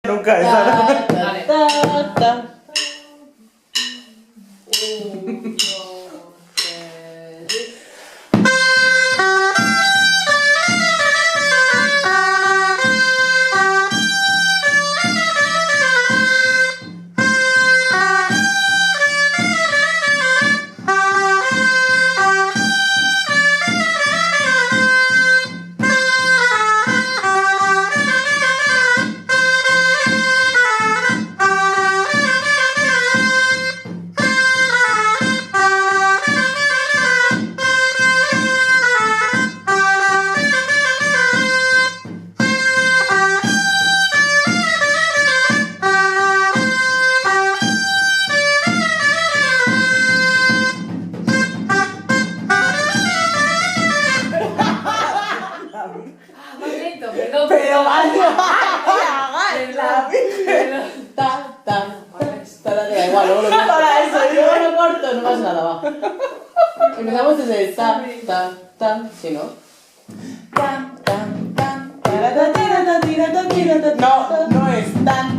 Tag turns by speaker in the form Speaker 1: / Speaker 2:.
Speaker 1: Nunca esa.
Speaker 2: Vale. Un, dos, tres. Más lento, perdón.
Speaker 1: Pero vale,
Speaker 2: Perdón, perdón.
Speaker 3: Da igual, luego lo corto.
Speaker 1: Para eso,
Speaker 3: Luego lo corto, no pasa nada, va. Empezamos desde el si no.
Speaker 1: No, no es tan.